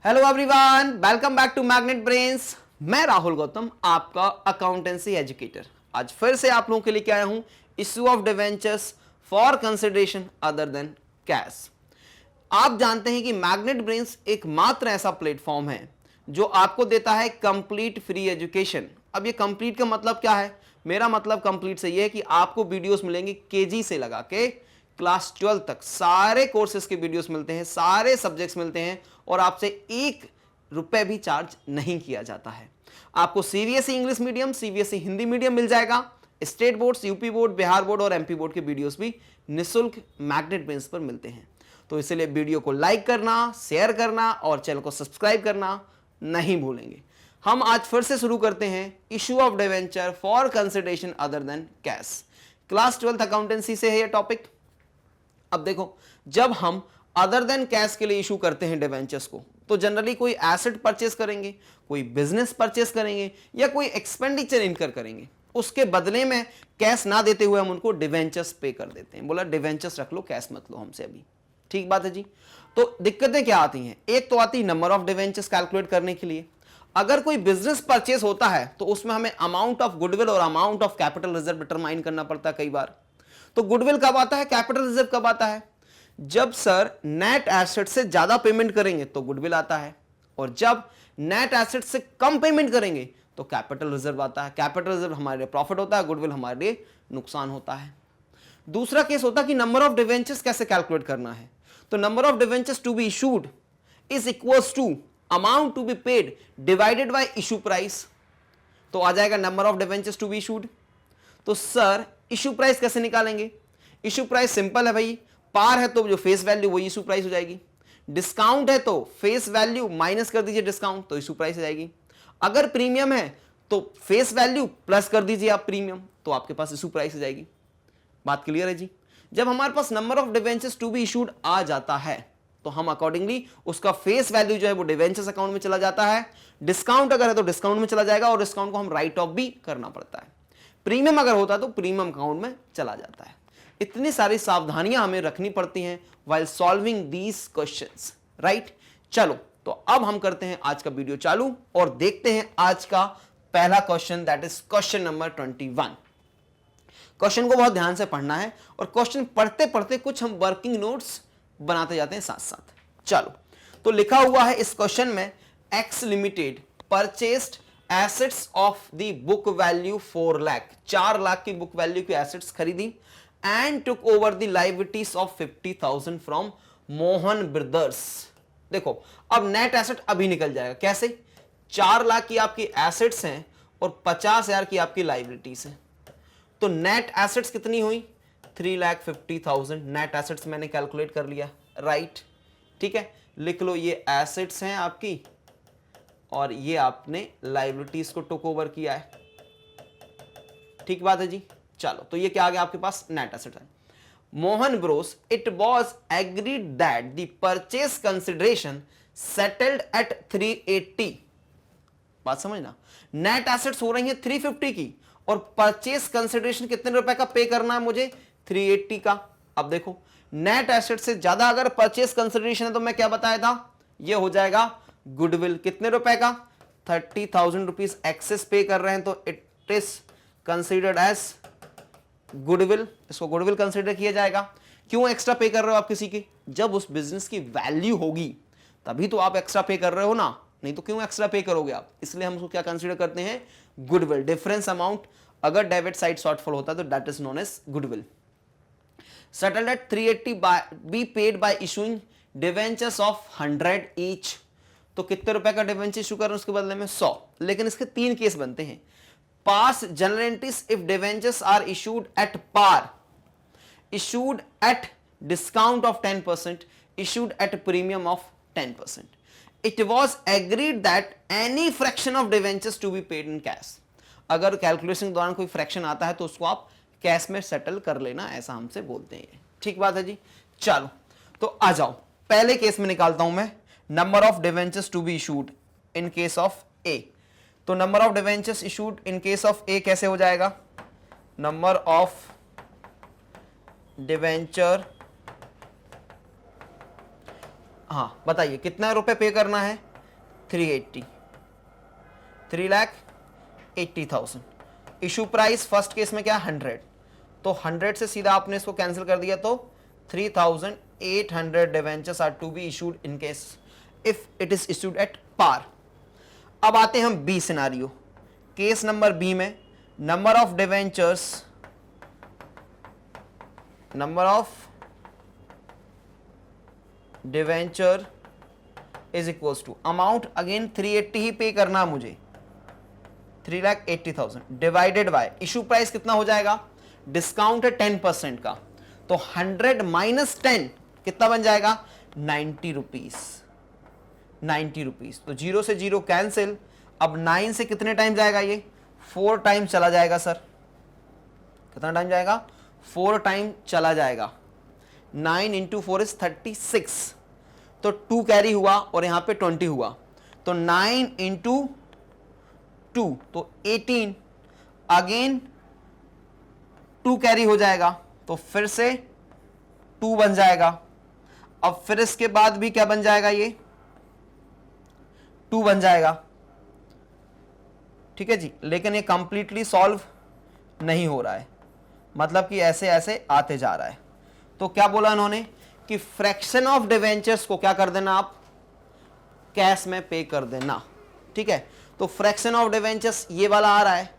Hello everyone, welcome back to Magnet Brains. मैं राहुल गौतम, आपका accountancy educator. आज फिर से आप लोगों के लिए आया हूं issue of debentures for consideration other than cash. आप जानते हैं कि मैग्नेट ब्रेन्स एकमात्र ऐसा प्लेटफॉर्म है जो आपको देता है कंप्लीट फ्री एजुकेशन। अब ये कंप्लीट का मतलब क्या है? मेरा मतलब कंप्लीट से ये है कि आपको वीडियोस मिलेंगे केजी से लगा के क्लास 12 तक सारे कोर्सेज के वीडियोस मिलते हैं, सारे सब्जेक्ट्स मिलते हैं और आपसे 1 रुपए भी चार्ज नहीं किया जाता है। आपको CBSE English medium, CBSE Hindi medium मिल जाएगा, state board, UP board, Bihar board और एमपी बोर्ड के वीडियोस भी निःशुल्क मैग्नेट ब्रेन्स पर मिलते हैं। तो इसलिए वीडियो को लाइक करना, शेयर करना और चैनल को सब्सक्राइब करना नहीं भूलेंगे। हम आज फिर से शुरू करते हैं issue of debenture for consideration other than cash. Class 12 accountancy से है यह टॉपिक। अब देखो, जब हम अदर देन कैश के लिए इशू करते हैं डिवेंचर्स को, तो जनरली कोई एसेट परचेस करेंगे, कोई बिजनेस परचेस करेंगे या कोई एक्सपेंडिचर इनकर करेंगे। उसके बदले में कैश ना देते हुए हम उनको डिवेंचर्स पे कर देते हैं। बोला डिवेंचर्स रख लो, कैश मत लो हमसे अभी। ठीक बात है जी। तो दिक्कतें क्या आती हैं? एक तो आती है नंबर ऑफ डिवेंचर्स कैलकुलेट करने के लिए। अगर कोई बिजनेस परचेस होता है तो उसमें हमें अमाउंट ऑफ गुडविल और amount of capital reserve determine करना पड़ता है कई बार। तो गुडविल कब आता है, कैपिटल रिजर्व कब आता है? जब सर नेट एसेट से ज्यादा पेमेंट करेंगे तो गुडविल आता है, और जब नेट एसेट से कम पेमेंट करेंगे तो कैपिटल रिजर्व आता है। कैपिटल रिजर्व हमारे लिए प्रॉफिट होता है, गुडविल हमारे लिए नुकसान होता है। दूसरा केस होता है कि नंबर ऑफ डिवेंचर्स कैसे कैलकुलेट करना है। तो number of debentures to be issued is equals to amount to be paid divided by issue price. तो आ जाएगा number of debentures to be issued. तो सर इशू प्राइस कैसे निकालेंगे? इशू प्राइस सिंपल है भाई, पार है तो जो फेस वैल्यू वही इशू प्राइस हो जाएगी। डिस्काउंट है तो फेस वैल्यू माइनस कर दीजिए डिस्काउंट, तो इशू प्राइस हो जाएगी। अगर प्रीमियम है तो फेस वैल्यू प्लस कर दीजिए आप प्रीमियम, तो आपके पास इशू प्राइस हो जाएगी। बात क्लियर है जी। जब हमारे पास number of debentures to be issued आ जाता है तो हम अकॉर्डिंगली उसका फेस वैल्यू जो है वो डिवेंचर्स अकाउंट में चला जाता है। डिस्काउंट अगर है तो डिस्काउंट में चला जाएगा और डिस्काउंट को हम राइट ऑफ भी करना पड़ता है। प्रीमियम अगर होता तो प्रीमियम अकाउंट में चला जाता है। इतनी सारी सावधानियां हमें रखनी पड़ती हैं while solving these questions, right. चलो तो अब हम करते हैं आज का वीडियो चालू और देखते हैं आज का पहला question, that is question number 21। Question को बहुत ध्यान से पढ़ना है और क्वेश्चन पढ़ते पढ़ते कुछ हम वर्किंग नोट्स बनाते जाते हैं साथ साथ। चलो तो लिखा हुआ है इस क्वेश्चन में, x limited purchased assets of the book value 4 lakh, 4 lakh की बुक वैल्यू की एसेट्स खरीदी and took over the liabilities of 50,000 from Mohan brothers. देखो अब नेट एसेट अभी निकल जाएगा कैसे? 4 लाख की आपकी एसेट्स हैं और 50,000 की आपकी लायबिलिटीज हैं, तो नेट एसेट्स कितनी हुई? 3,50,000 नेट एसेट्स मैंने कैलकुलेट कर लिया, राइट। ठीक है, लिख लो ये एसेट्स हैं आपकी और ये आपने लायबिलिटीज को टुक ओवर किया है। ठीक बात है जी। चलो तो ये क्या आ गया आपके पास? नेट एसेट है। Mohan Bros, it was agreed that the purchase consideration settled at 380। बात समझना, नेट एसेट्स हो रही है 350 की और परचेस कंसिडरेशन कितने रुपए का पे करना है मुझे? 380 का। अब देखो नेट एसेट से ज्यादा अगर परचेस कंसिडरेशन है तो मैं क्या बताया था, ये हो जाएगा गुडविल। कितने रुपए का? 30,000 रुपीज एक्सेस पे कर रहे हैं तो it is considered as goodwill. इसको गुडविल कंसिडर किया जाएगा। क्यों एक्स्ट्रा पे कर रहे हो आप किसी की? जब उस बिजनेस की वैल्यू होगी तभी तो आप एक्स्ट्रा पे कर रहे हो ना, नहीं तो क्यों एक्स्ट्रा पे करोगे आप? इसलिए हम उसको क्या कंसिडर करते हैं? गुडविल। डिफरेंस अमाउंट अगर डेबिट साइड शॉर्टफॉल होता है तो that is known as goodwill. Settled at 380 be paid by issuing debentures of 100 each. तो कितने रुपए का डिवेंचर इशू कर रहे हैं उसके बदले में? 100। लेकिन इसके 3 केस बनते हैं। Pass journal entries if debentures are issued at par, issued at discount of 10%, issued at premium of 10%. It was agreed that any fraction of debentures to be paid in cash. अगर calculation के दौरान कोई fraction आता है तो उसको आप cash में सेटल कर लेना, ऐसा हमसे बोलते हैं। ठीक बात है जी। चलो तो आ जाओ, पहले केस में निकालता हूं मैं number of debentures to be issued in case of A. तो number of debentures issued in case of A कैसे हो जाएगा? नंबर ऑफ डिवेंचर, हाँ बताइए कितना रुपए पे करना है? 380, 3,80,000। इशू प्राइस फर्स्ट केस में क्या 100, तो 100 से सीधा आपने इसको कैंसिल कर दिया, तो 3,800 debentures are to be issued in case if it is issued at par. अब आते हैं हम B scenario. Case number B में number of debentures is equals to amount, again 380 ही पे करना मुझे, 3,80,000 डिवाइडेड बाय इशू प्राइस कितना हो जाएगा, डिस्काउंट है 10% का, तो 100 माइनस 10 कितना बन जाएगा 90 रुपीज, 90 रुपीज। तो 0 से 0 कैंसिल। अब 9 से कितने टाइम जाएगा ये, 4 टाइम चला जाएगा सर। कितना टाइम जाएगा, 4 टाइम चला जाएगा। 9 इंटू 4 इज 36, तो 2 कैरी हुआ और यहां पे 20 हुआ, तो 9 इंटू 2 तो 18, अगेन 2 कैरी हो जाएगा, तो फिर से 2 बन जाएगा। अब फिर इसके बाद भी क्या बन जाएगा, ये 2 बन जाएगा, ठीक है जी। लेकिन ये कंप्लीटली सॉल्व नहीं हो रहा है, मतलब कि ऐसे ऐसे आते जा रहा है। तो क्या बोला इन्होंने कि फ्रैक्शन ऑफ डिवेंचर्स को क्या कर देना, आप कैश में पे कर देना, ठीक है। तो फ्रैक्शन ऑफ डिवेंचर्स ये वाला आ रहा है,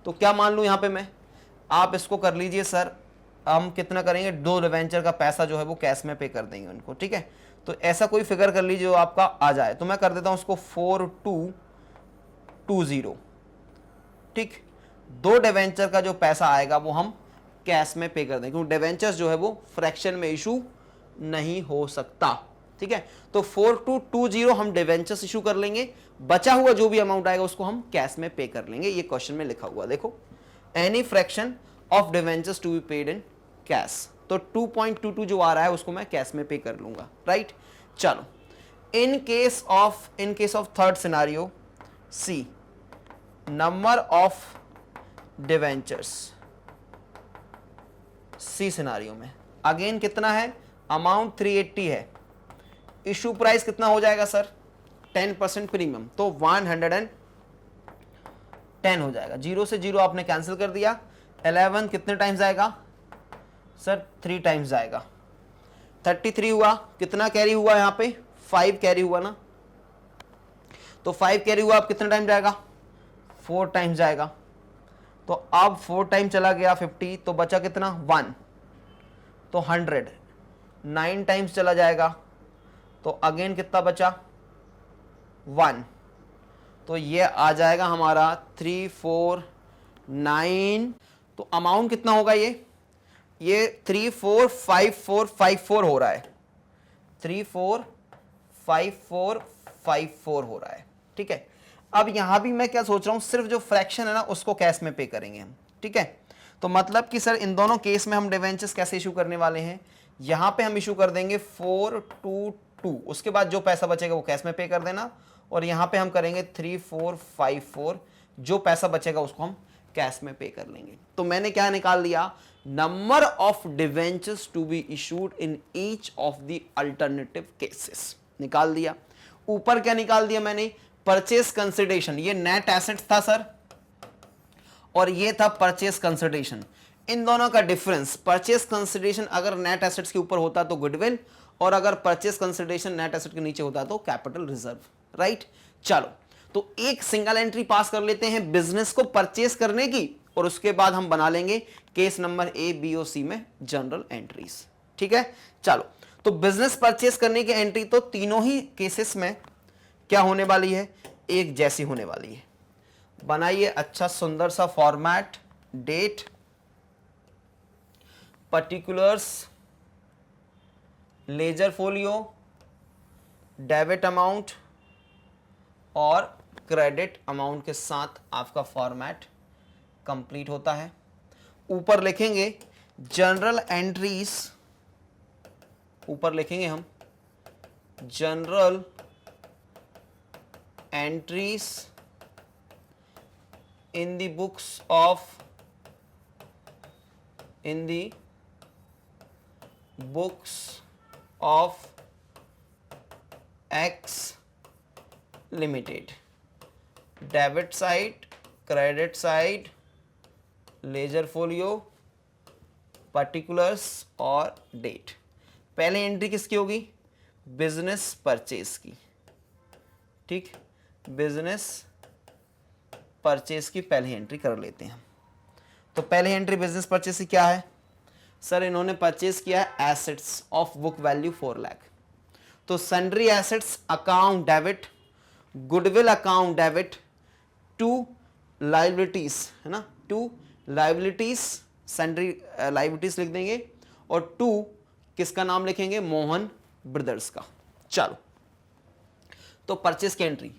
तो क्या मान लूं यहां पे मैं, आप इसको कर लीजिए सर, हम कितना करेंगे, 2 डिवेंचर का पैसा जो है वो कैश में पे कर देंगे उनको, ठीक है। तो ऐसा कोई फिगर कर लीजिए जो आपका आ जाए, तो मैं कर देता हूं उसको 4220, ठीक। 2 डिवेंचर का जो पैसा आएगा वो हम कैश में पे कर देंगे, क्योंकि डिवेंचर्स जो है वो फ्रैक्शन में इशू नहीं हो सकता, ठीक है। तो 4220 हम डिवेंचर्स इशू कर लेंगे, बचा हुआ जो भी अमाउंट आएगा उसको हम कैश में पे कर लेंगे। ये क्वेश्चन में लिखा हुआ देखो, any fraction of debentures to be paid in cash, तो 2.22 जो आ रहा है उसको मैं कैश में पे कर लूंगा, राइट। चलो, in case of third scenario C, number of debentures, C scenario में अगेन कितना है, अमाउंट 380 है, इशू प्राइस कितना हो जाएगा सर 10% प्रीमियम, तो 110 हो जाएगा। 0 से 0 आपने कैंसिल कर दिया, 11 कितने टाइम्स आएगा सर 3 टाइम्स आएगा, 33 हुआ। कितना कैरी हुआ यहाँ पे, 5 कैरी हुआ ना, तो 5 कैरी हुआ, अब कितने टाइम जाएगा 4 टाइम्स जाएगा, तो अब 4 टाइम चला गया 50, तो बचा कितना 1, तो 100, 9 टाइम्स चला जाएगा, तो अगेन कितना बचा 1, तो ये आ जाएगा हमारा 349, तो अमाउंट कितना होगा ये 345454 हो रहा है, 345454 हो रहा है, ठीक है। अब यहां भी मैं क्या सोच रहा हूं, सिर्फ जो फ्रैक्शन है ना उसको कैश में पे करेंगे हम, ठीक है। तो मतलब कि सर इन दोनों केस में हम डिवेंचर्स कैसे इशू करने वाले हैं, यहां पे हम इशू कर देंगे 422, उसके बाद जो पैसा बचेगा वो कैश में पे कर देना, और यहां पे हम करेंगे 3454, जो पैसा बचेगा उसको हम कैश में पे कर लेंगे। तो मैंने क्या निकाल दिया, number of debentures to be issued in each of the alternative cases निकाल दिया। ऊपर क्या निकाल दिया मैंने, परचेस कंसिडरेशन, ये नेट एसेट था सर और ये था परचेस कंसिडरेशन। इन दोनों का डिफरेंस, परचेस कंसिडरेशन अगर नेट एसेट्स के ऊपर होता तो गुडविल, और अगर परचेस कंसिडरेशन नेट एसेट के नीचे होता तो कैपिटल रिजर्व, राइट। चलो, तो एक सिंगल एंट्री पास कर लेते हैं बिजनेस को परचेस करने की, और उसके बाद हम बना लेंगे केस नंबर ए बी और सी में जनरल एंट्रीज, ठीक है। चलो, तो बिजनेस परचेस करने की एंट्री तो तीनों ही केसेस में क्या होने वाली है, एक जैसी होने वाली है। बनाइए अच्छा सुंदर सा format, date, particulars, ledger folio, debit amount और क्रेडिट अमाउंट के साथ आपका फॉर्मेट कंप्लीट होता है। ऊपर लिखेंगे जनरल एंट्रीज, ऊपर लिखेंगे हम journal entries in the books of X limited, debit side, credit side, ledger folio, particulars और डेट। पहले एंट्री किसकी होगी? बिजनेस परचेज की, ठीक, बिजनेस परचेज की पहली एंट्री कर लेते हैं। तो पहली एंट्री बिजनेस परचेज की क्या है सर? इन्होंने परचेज किया है assets of book value 4 lakh. तो sundry assets account debit, goodwill account debit, to liabilities, है ना, टू लाइबिलिटीज, सन्ड्री लाइबिलिटीज लिख देंगे, और टू किसका नाम लिखेंगे? मोहन ब्रदर्स का। चलो, तो परचेज की entry,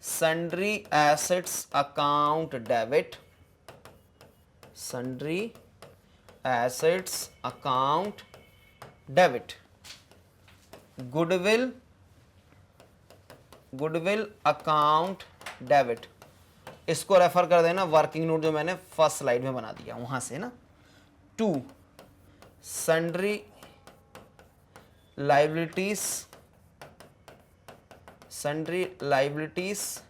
sundry assets account debit, sundry assets account debit, goodwill account debit. इसको रेफर कर देना वर्किंग नोट जो मैंने फर्स्ट स्लाइड में बना दिया वहां से ना। To sundry liabilities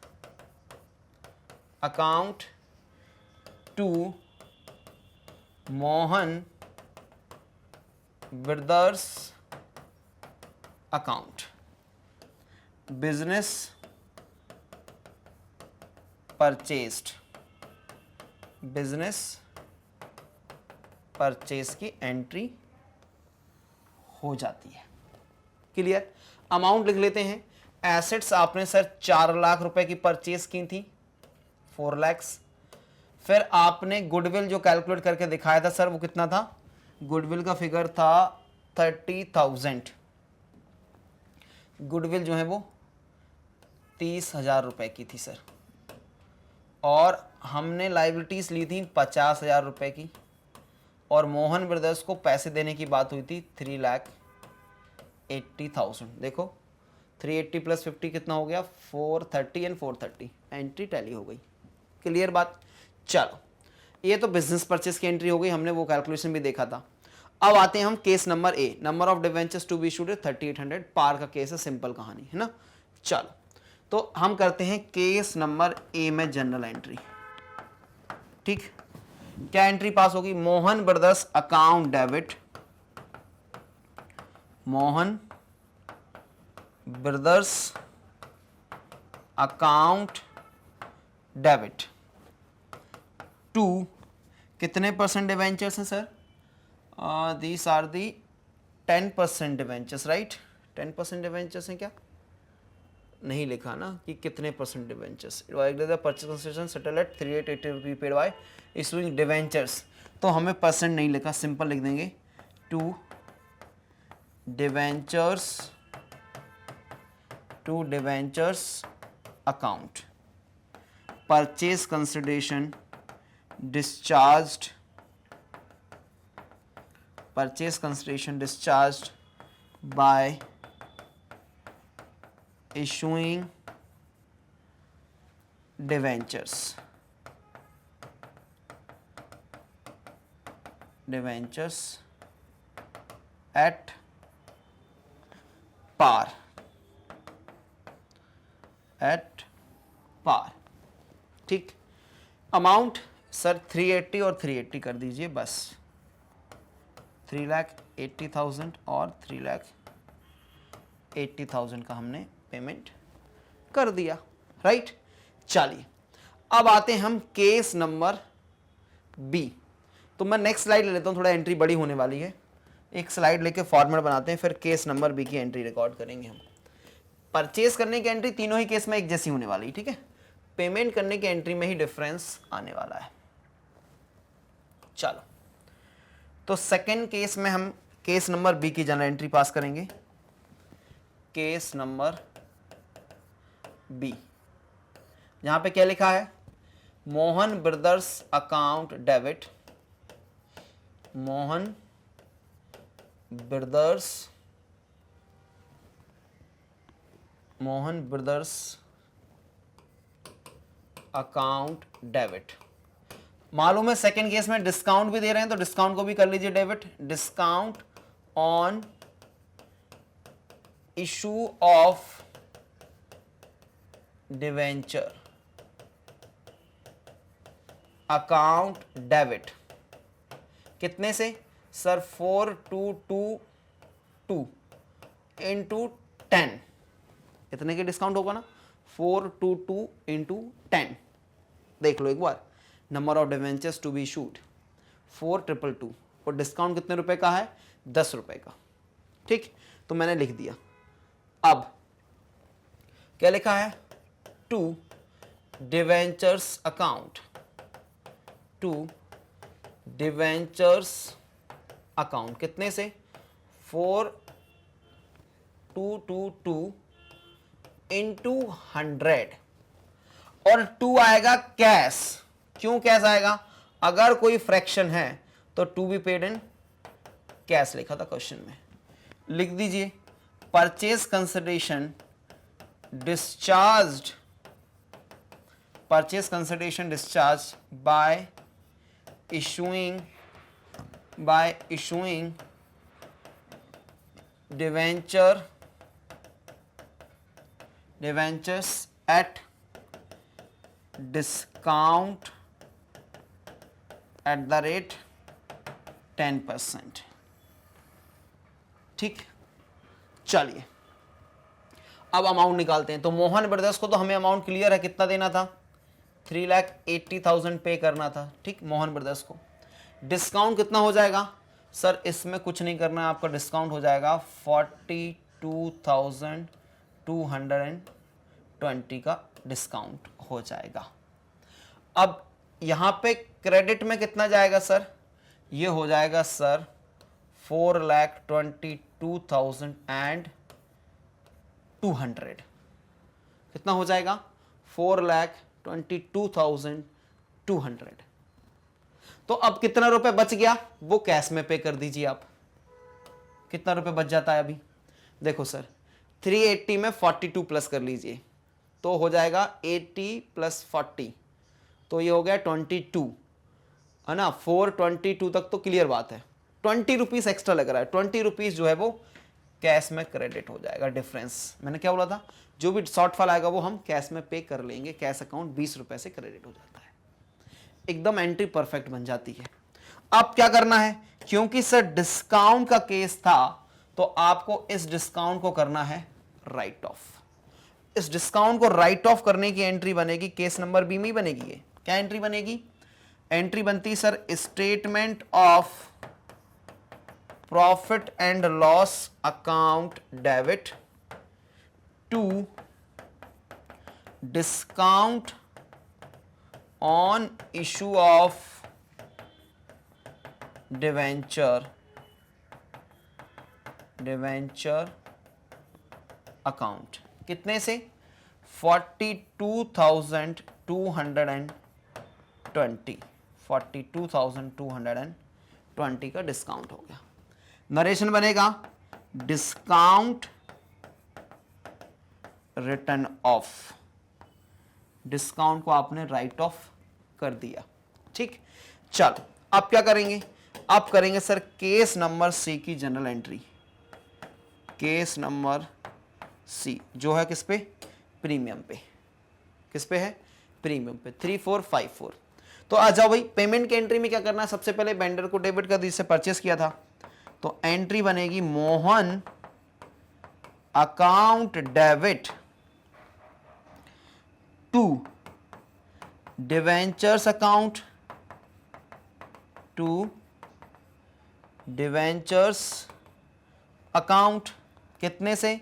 account to Mohan Brothers account, business purchase की एंट्री हो जाती है। क्लियर? अमाउंट लिख लेते हैं। एसेट्स आपने सर 4 लाख रुपए की परचेज की थी, 4 लैक्स। फिर आपने गुडविल जो कैलकुलेट करके दिखाया था सर, वो कितना था? गुडविल का फिगर था 30,000। गुडविल जो है वो 30,000 रुपए की थी सर, और हमने लाइबिलिटीज ली थी 50,000 रुपए की, और मोहन ब्रदर्स को पैसे देने की बात हुई थी 3,80,000। देखो 380 प्लस 50 कितना हो गया? 430 एंड 430, एंट्री टैली हो गई। क्लियर बात? चलो, ये तो बिजनेस परचेस की एंट्री हो गई, हमने वो कैलकुलेशन भी देखा था। अब आते हैं हम case number A, number of debentures to be issued 3800, par का केस है, सिंपल कहानी है ना। चलो, तो हम करते हैं केस नंबर ए में जनरल एंट्री। ठीक, क्या एंट्री पास होगी? Mohan Brothers account debit, Mohan Brothers account debit to, कितने परसेंट डिवेंचर्स हैं sir? These are the 10% debentures, right? 10% debentures हैं क्या? नहीं लिखा ना कि कितने percent debentures. Purchase consideration settle at 3880 रुपये पेड बाय इशूइंग डिवेंचर्स, तो हमें परसेंट नहीं लिखा, सिंपल लिख देंगे to debentures account, purchase consideration discharged by issuing debentures at par, ठीक। अमाउंट सर 380 और 380 कर दीजिए बस, 3,80,000 और 3,80,000 का हमने पेमेंट कर दिया, राइट। चलिए, अब आते हैं हम केस नंबर बी। तो मैं नेक्स्ट स्लाइड ले लेता हूं, थोड़ा एंट्री बड़ी होने वाली है, एक स्लाइड लेके फॉर्मेट बनाते हैं, फिर केस नंबर बी की एंट्री रिकॉर्ड करेंगे हम। परचेज करने की एंट्री तीनों ही केस में एक जैसी होने वाली, ठीक है। पेमेंट करने की एंट्री में ही डिफरेंस आने वाला है। चलो, तो सेकेंड केस में हम केस नंबर बी की जनरल एंट्री पास करेंगे। केस नंबर बी, यहां पे क्या लिखा है? Mohan Brothers account debit, Mohan Brothers account debit. मालूम है सेकेंड केस में डिस्काउंट भी दे रहे हैं, तो डिस्काउंट को भी कर लीजिए debit. Discount on issue of debenture account debit कितने से सर 4222 इंटू 10 कितने के डिस्काउंट होगा ना 422 इंटू 10 देख लो एक बार number of debentures to be issued 4222 और डिस्काउंट कितने रुपए का है 10 रुपए का ठीक तो मैंने लिख दिया अब क्या लिखा है to debentures account to debentures account कितने से 4222 इंटू 100 और 2 आएगा कैश क्यों कैश आएगा अगर कोई फ्रैक्शन है तो to be paid in cash लिखा था क्वेश्चन में लिख दीजिए purchase consideration discharged purchase consideration discharged by issuing debentures at discount at the rate 10%। ठीक चलिए अब अमाउंट निकालते हैं तो मोहन ब्रदर्स को तो हमें अमाउंट क्लियर है कितना देना था 3,80,000 पे करना था ठीक मोहन ब्रदर्स को डिस्काउंट कितना हो जाएगा सर इसमें कुछ नहीं करना है आपका डिस्काउंट हो जाएगा 42,220 का डिस्काउंट हो जाएगा। अब यहाँ पे क्रेडिट में कितना जाएगा सर ये हो जाएगा सर 4,22,200 कितना हो जाएगा 4,22,200 तो अब कितना रुपए बच गया वो कैश में पे कर दीजिए आप कितना रुपए बच जाता है अभी देखो सर 380 में 42 प्लस कर लीजिए तो हो जाएगा 80 प्लस 40 तो ये हो गया 22 है ना 422 तक तो क्लियर बात है 20 रुपीज एक्स्ट्रा लग रहा है 20 रुपीज जो है वो कैश में क्रेडिट हो जाएगा डिफरेंस मैंने क्या बोला था जो भी शॉर्टफॉल आएगा वो हम कैश में पे कर लेंगे कैश अकाउंट 20 रुपए से क्रेडिट हो जाता है एकदम एंट्री परफेक्ट बन जाती है। अब क्या करना है क्योंकि सर डिस्काउंट का केस था तो आपको इस डिस्काउंट को करना है राइट ऑफ इस डिस्काउंट को राइट ऑफ करने की एंट्री बनेगी केस नंबर बी में ही बनेगी ये क्या एंट्री बनेगी एंट्री बनती sir statement of profit and loss account debit to discount on issue of debenture account कितने से 42,220 का डिस्काउंट हो गया नरेशन बनेगा डिस्काउंट रिटर्न ऑफ डिस्काउंट को आपने राइट ऑफ कर दिया ठीक चलो अब क्या करेंगे अब करेंगे सर केस नंबर सी की journal entry case number C जो है किस पे प्रीमियम पे किस पे है प्रीमियम पे 3454 तो आ जाओ भाई पेमेंट की एंट्री में क्या करना है सबसे पहले वेंडर को डेबिट कर जिससे परचेस किया था तो एंट्री बनेगी Mohan account debit to debentures account कितने से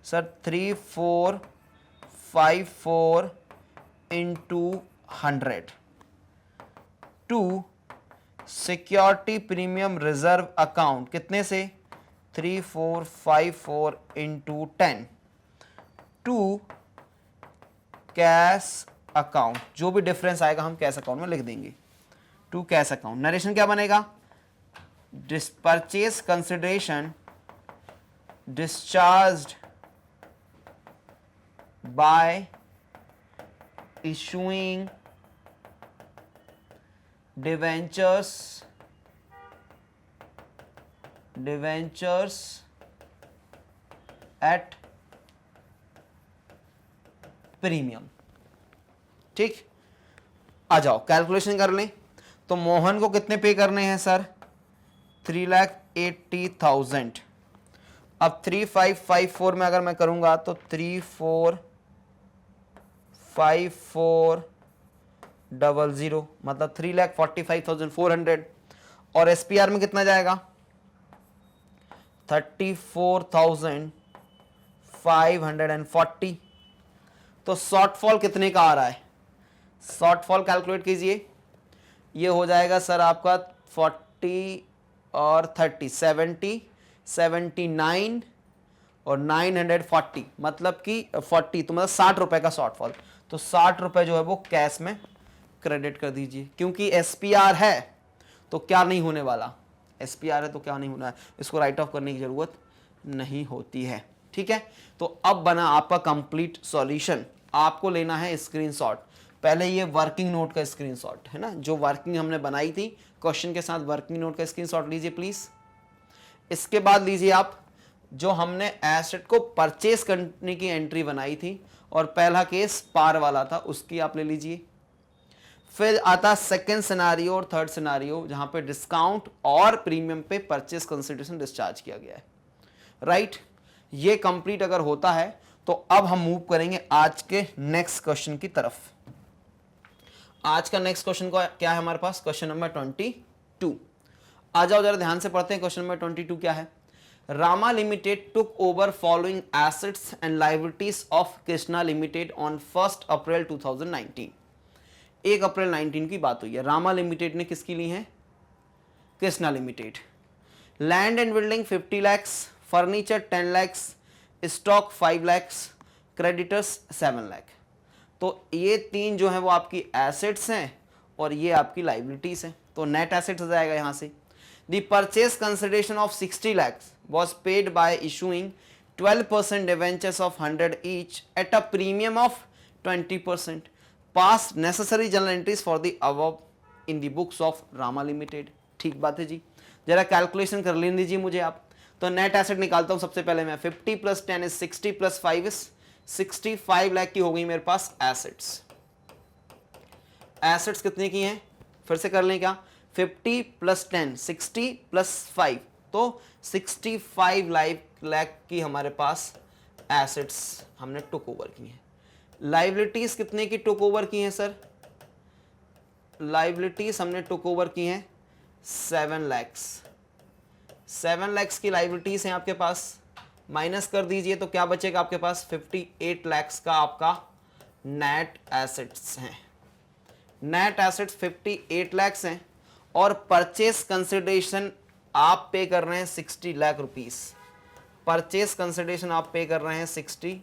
sir 3454 into 100 to security premium reserve account कितने से 3454 इंटू 10 टू कैश अकाउंट जो भी डिफरेंस आएगा हम कैश अकाउंट में लिख देंगे टू कैश अकाउंट नरेशन क्या बनेगा purchase consideration discharged by issuing debentures at premium. ठीक, आ जाओ कैलकुलेशन कर लें। तो मोहन को कितने पे करने हैं सर? 3,80,000। अब 3554 में अगर मैं करूंगा तो 345400 मतलब 3,45,400। और एसपीआर में कितना जाएगा? 34,540। तो शॉर्टफॉल कितने का आ रहा है? शॉर्टफॉल कैलकुलेट कीजिए। ये हो जाएगा सर आपका 40 और 30 70 79 और 940 मतलब कि 40 तो मतलब 60 रुपए का शॉर्टफॉल। तो 60 रुपए जो है वो कैश में क्रेडिट कर दीजिए, क्योंकि एसपीआर है तो क्या नहीं होने वाला, एसपीआर है तो क्या नहीं होना है, इसको राइट ऑफ करने की जरूरत नहीं होती है। ठीक है, तो अब बना आपका कंप्लीट सॉल्यूशन। आपको लेना है स्क्रीनशॉट। पहले ये वर्किंग नोट का स्क्रीनशॉट है ना, जो वर्किंग हमने बनाई थी क्वेश्चन के साथ, वर्किंग नोट का स्क्रीनशॉट लीजिए प्लीज। इसके बाद लीजिए आप जो हमने एसेट को परचेस करने की एंट्री बनाई थी और पहला केस पार वाला था, उसकी आप ले लीजिए। फिर आता सेकंड सिनारियो और थर्ड सिनारियो जहां पे डिस्काउंट और प्रीमियम पे परचेस कंसिडरेशन डिस्चार्ज किया गया है। राइट, ये कंप्लीट अगर होता है तो अब हम मूव करेंगे आज के नेक्स्ट क्वेश्चन की तरफ। आज का नेक्स्ट क्वेश्चन क्या है हमारे पास? Question number 22। आ जाओ जरा ध्यान से पढ़ते हैं। क्वेश्चन नंबर 22 क्या है? Rama limited took over following assets and liabilities of Krishna limited on 1 अप्रैल 2019। 1 अप्रैल 19 की बात हुई है। रामा लिमिटेड ने किसकी ली है? Krishna limited. Land and building 50 lakhs, furniture 10 lakhs, stock 5 lakhs, creditors 7 lakh। तो ये तीन जो है वो आपकी एसेट्स हैं और ये आपकी लाइबिलिटीज हैं। तो नेट एसेट्स आ जाएगा यहां से। The purchase consideration of 60 lakhs was paid by issuing 12% debentures of 100 each at a premium of 20%. Pass necessary journal entries for the above in the books of Rama Limited। ठीक बात है जी, जरा calculation कर लेने दीजिए मुझे आप। तो नेट एसेट निकालता हूं सबसे पहले मैं। 50 + 10 is 60 + 5 is 65 लाख की हो गई मेरे पास एसेट्स। एसेट्स कितने की हैं? फिर से कर लें क्या? 50 + 10 60 + 5 तो 65 लाख की हमारे पास एसेट्स हमने टुक ओवर की हैं। लाइबिलिटीज कितने की टुक ओवर की हैं सर? लाइबिलिटीज हमने टुक ओवर की हैं 7 lakhs। 7 lakhs की लाइबिलिटीज हैं आपके पास। माइनस कर दीजिए तो क्या बचेगा आपके पास? 58 lakhs का आपका नेट एसेट्स हैं। नेट एसेट्स 58 lakhs हैं और परचेस कंसिडरेशन आप पे कर रहे हैं 60 लाख रुपीस। परचेस कंसिडरेशन आप पे कर रहे हैं 60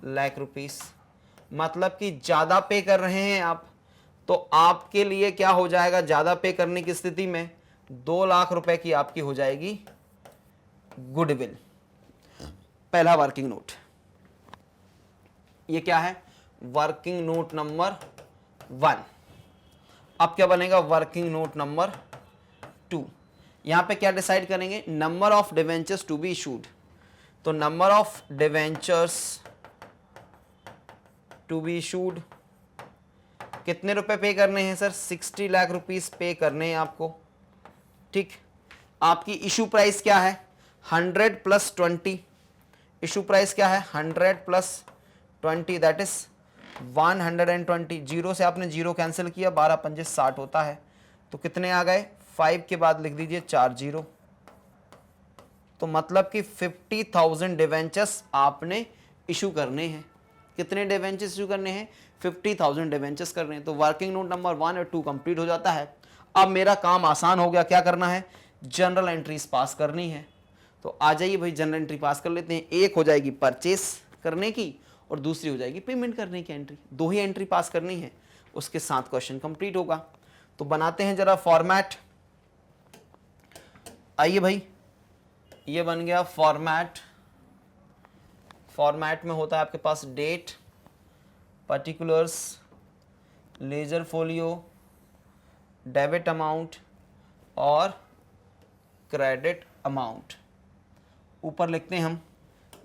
लाख रुपीस, मतलब कि ज्यादा पे कर रहे हैं आप। तो आपके लिए क्या हो जाएगा ज्यादा पे करने की स्थिति में? 2 लाख रुपए की आपकी हो जाएगी गुडविल। पहला वर्किंग नोट, ये क्या है? Working note number 1। अब क्या बनेगा? Working note number 2। यहां पे क्या डिसाइड करेंगे? Number of debentures to be issued. तो number of debentures to be issued कितने रुपए पे करने हैं सर? 60 लाख रुपीस पे करने हैं आपको। ठीक, आपकी इशू प्राइस क्या है? 100 + 20। इशू प्राइस क्या है? 100 + 20 दैट इज 120। जीरो से आपने जीरो कैंसिल किया, 12 × 5 = 60 होता है। तो कितने आ गए? 5 के बाद लिख दीजिए 4 0। तो मतलब कि 50,000 डिवेंचर्स आपने इशू करने हैं। कितने डिवेंचर्स इशू करने हैं? 50,000 डिवेंचर्स करने हैं। तो वर्किंग नोट नंबर 1 और 2 कंप्लीट हो जाता है। अब मेरा काम आसान हो गया। क्या करना है? जनरल एंट्रीज पास करनी है। तो आ जाइए भाई, जनरल एंट्री पास कर लेते हैं। एक हो जाएगी परचेस करने की और दूसरी हो जाएगी पेमेंट करने की एंट्री। 2 ही एंट्री पास करनी है, उसके साथ क्वेश्चन कंप्लीट होगा। तो बनाते हैं जरा फॉर्मेट। आइए भाई, ये बन गया फॉर्मेट। फॉर्मेट में होता है आपके पास date, particulars, ledger folio, debit amount और क्रेडिट अमाउंट। ऊपर लिखते हैं हम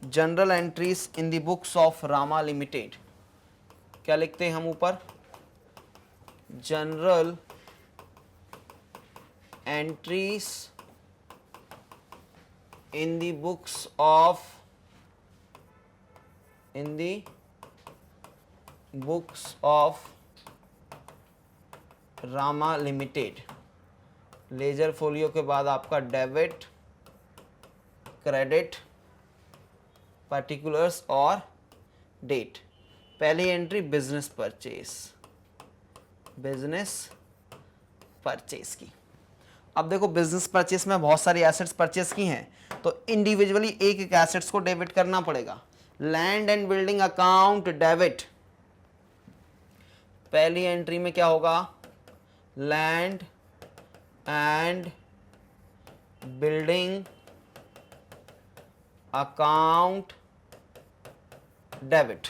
journal entries in the books of Rama limited. क्या लिखते हैं हम ऊपर, journal entries in the books of Rama limited. Ledger folio के बाद आपका डेबिट, क्रेडिट, पर्टिकुलर्स और डेट। पहली एंट्री बिजनेस परचेस की। अब देखो बिजनेस परचेस में बहुत सारी एसेट्स परचेस की हैं, तो इंडिविजुअली एक एक एसेट्स को डेबिट करना पड़ेगा। Land and building account debit, पहली एंट्री में क्या होगा, land and building account debit.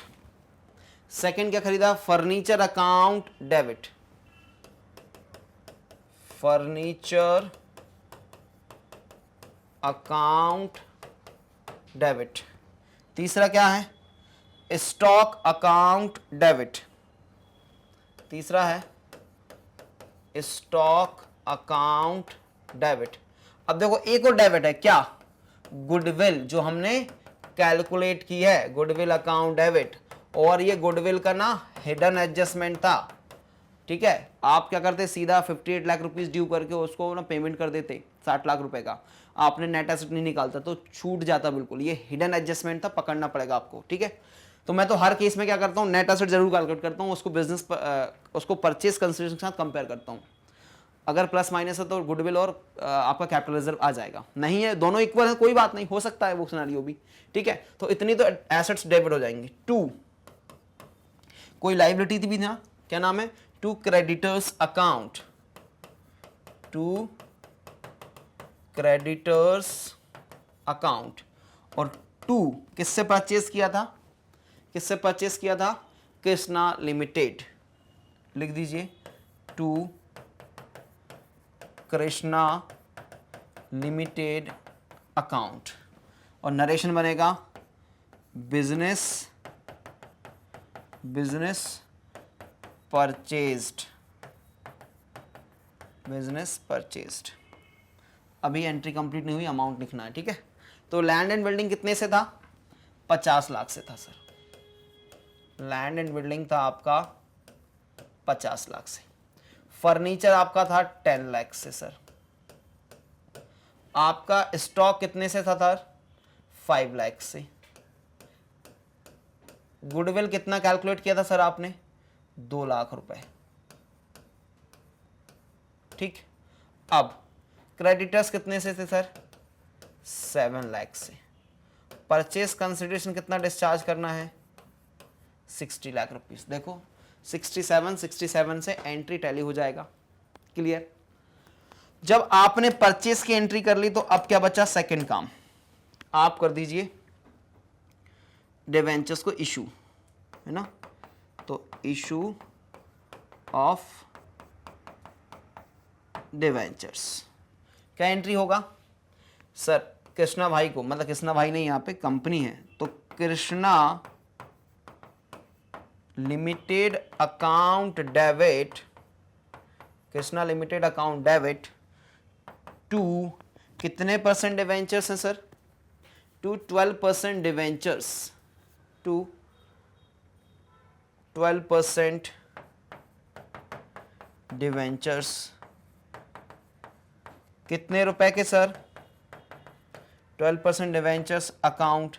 Second क्या खरीदा, furniture account debit, furniture account debit. तीसरा क्या है, स्टॉक अकाउंट डेबिट, तीसरा है स्टॉक अकाउंट डेबिट। अब देखो एक और डेबिट है, क्या, गुडविल, जो हमने कैलकुलेट की है, गुडविल अकाउंट डेबिट। और ये गुडविल का ना हिडन एडजस्टमेंट था, ठीक है। आप क्या करते, सीधा 58 लाख रुपीस ड्यू करके उसको ना पेमेंट कर देते 60 लाख रुपए का, आपने नेट एसेट नहीं निकालता तो छूट जाता बिल्कुल। ये हिडन एडजस्टमेंट था, पकड़ना पड़ेगा आपको, ठीक है। तो मैं तो हर केस में क्या करता हूँ, नेट एसेट जरूर कैलकुलेट करता हूँ, उसको उसको परचेज कंसिडरेशन के साथ कंपेयर करता हूँ। अगर प्लस माइनस है तो गुडविल और आपका कैपिटल रिजर्व आ जाएगा, नहीं है दोनों इक्वल है कोई बात नहीं, हो सकता है वो सिनेरियो भी, ठीक है। तो इतनी तो एसेट्स डेबिट हो जाएंगी। टू, कोई लायबिलिटी थी भी ना, क्या नाम है, to creditors account, to creditors account. और टू किससे परचेज किया था, किससे परचेज किया था, कृष्णा लिमिटेड, लिख दीजिए टू कृष्णा लिमिटेड अकाउंट। और नरेशन बनेगा बिजनेस परचेज्ड। अभी एंट्री कंप्लीट नहीं हुई, अमाउंट लिखना है, ठीक है। तो लैंड एंड बिल्डिंग कितने से था, 50 लाख से था सर, लैंड एंड बिल्डिंग था आपका 50 लाख से। फर्नीचर आपका था 10 लाख से सर। आपका स्टॉक कितने से था सर, 5 लाख से। गुडविल कितना कैलकुलेट किया था सर आपने, 2 लाख रुपए, ठीक। अब क्रेडिटर्स कितने से थे सर, 7 लाख से। परचेस कंसिडरेशन कितना डिस्चार्ज करना है, 60 लाख रुपीस। देखो 67 से एंट्री टैली हो जाएगा, क्लियर। जब आपने परचेस की एंट्री कर ली तो अब क्या बचा, सेकंड काम आप कर दीजिए, डिवेंचर्स को इशू, है ना। तो इशू ऑफ डिवेंचर्स, क्या एंट्री होगा सर, कृष्णा भाई को, मतलब कृष्णा भाई नहीं, यहाँ पे कंपनी है, तो Krishna Limited account debit, Krishna Limited account debit to कितने परसेंट डिवेंचर्स हैं sir, to 12% debentures, to 12% debentures. कितने रुपए के sir, 12% debentures account.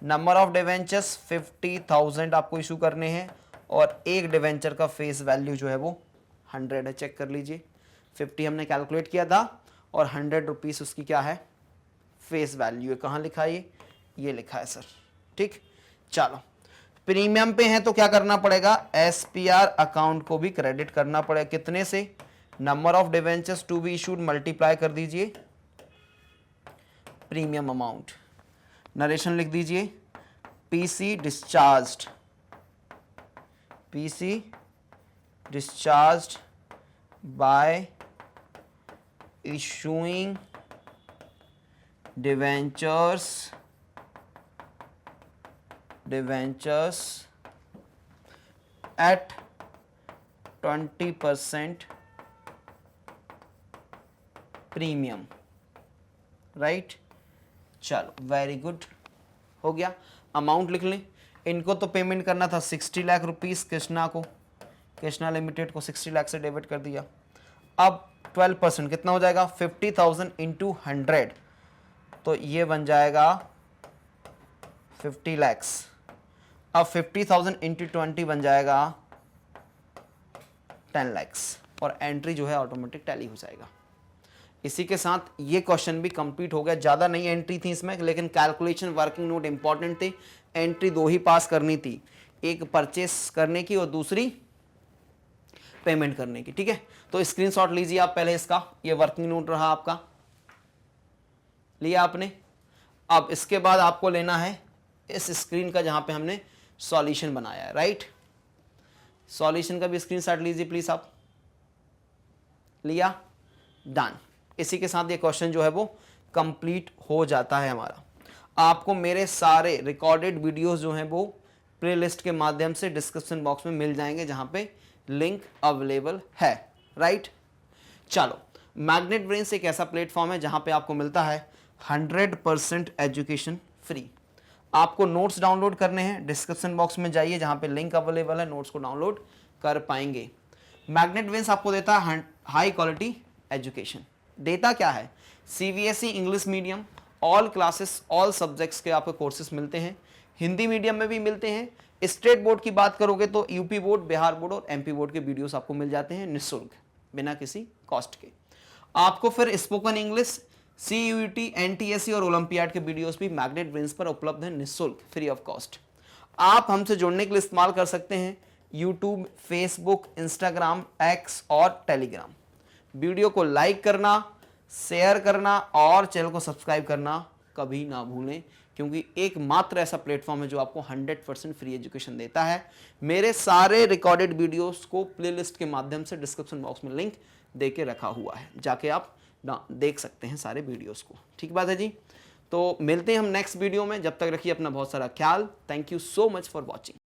Number of debentures 50,000 आपको इशू करने हैं, और एक डिवेंचर का फेस वैल्यू जो है वो 100 है, चेक कर लीजिए। 50 हमने कैलकुलेट किया था और 100 रुपीस उसकी क्या है, फेस वैल्यू है। कहाँ लिखा है ये लिखा है सर, ठीक। चलो प्रीमियम पे है तो क्या करना पड़ेगा, एसपीआर अकाउंट को भी क्रेडिट करना पड़ेगा, कितने से, number of debentures to be issued multiply कर दीजिए प्रीमियम अमाउंट। नरेशन लिख दीजिए, PC discharged, PC discharged by issuing debentures at 20% premium, right. चलो वेरी गुड, हो गया। अमाउंट लिख लें। इनको तो पेमेंट करना था 60 लाख रुपीस, कृष्णा को, कृष्णा लिमिटेड को 60 लाख से डेबिट कर दिया। अब 12% कितना हो जाएगा, 50,000 इंटू 100, तो ये बन जाएगा 50 लैक्स। अब 50,000 इंटू 20 बन जाएगा 10 लैक्स, और एंट्री जो है ऑटोमेटिक टैली हो जाएगा। इसी के साथ ये क्वेश्चन भी कंप्लीट हो गया। ज़्यादा नहीं एंट्री थी इसमें, लेकिन कैलकुलेशन वर्किंग नोट इंपॉर्टेंट थी। एंट्री दो ही पास करनी थी, एक परचेस करने की और दूसरी पेमेंट करने की, ठीक है। तो स्क्रीनशॉट लीजिए आप पहले इसका, ये वर्किंग नोट रहा आपका, लिया आपने। अब इसके बाद आपको लेना है इस स्क्रीन का जहां पे हमने सॉल्यूशन बनाया है, राइट। सॉल्यूशन का भी स्क्रीनशॉट लीजिए प्लीज आप, लिया, डन। इसी के साथ ये क्वेश्चन जो है वो कंप्लीट हो जाता है हमारा। आपको मेरे सारे रिकॉर्डेड वीडियोस जो हैं वो प्लेलिस्ट के माध्यम से डिस्क्रिप्शन बॉक्स में मिल जाएंगे, जहां पे लिंक अवेलेबल है, राइट। चलो, मैग्नेट ब्रेन्स एक ऐसा प्लेटफॉर्म है जहां पे आपको मिलता है 100% एजुकेशन फ्री। आपको नोट्स डाउनलोड करने हैं, डिस्क्रिप्शन बॉक्स में जाइए, जहां पे लिंक अवेलेबल है, नोट्स को डाउनलोड कर पाएंगे। मैग्नेट ब्रेन्स आपको देता है हाई क्वालिटी एजुकेशन। देता क्या है, CBSE English medium, all classes all subjects के आपको कोर्सेज मिलते हैं। हिंदी मीडियम में भी मिलते हैं। स्टेट बोर्ड की बात करोगे तो यूपी बोर्ड, बिहार बोर्ड और एमपी बोर्ड के वीडियोस आपको मिल जाते हैं निःशुल्क, बिना किसी कॉस्ट के। आपको फिर स्पोकन इंग्लिश, सीयूईटी, एनटीएससी और ओलंपियाड के वीडियोस भी मैग्नेट ब्रेन्स पर उपलब्ध हैं निःशुल्क, फ्री ऑफ कॉस्ट। आप हमसे जुड़ने के लिए इस्तेमाल कर सकते हैं यूट्यूब, फेसबुक, इंस्टाग्राम, एक्स और टेलीग्राम। वीडियो को लाइक करना, शेयर करना और चैनल को सब्सक्राइब करना कभी ना भूलें, क्योंकि एकमात्र ऐसा प्लेटफॉर्म है जो आपको 100% फ्री एजुकेशन देता है। मेरे सारे रिकॉर्डेड वीडियोस को प्लेलिस्ट के माध्यम से डिस्क्रिप्शन बॉक्स में लिंक देके रखा हुआ है, जाके आप देख सकते हैं सारे वीडियोस को। ठीक बात है जी। तो मिलते हैं हम नेक्स्ट वीडियो में, जब तक रखिए अपना बहुत सारा ख्याल। Thank you so much for watching.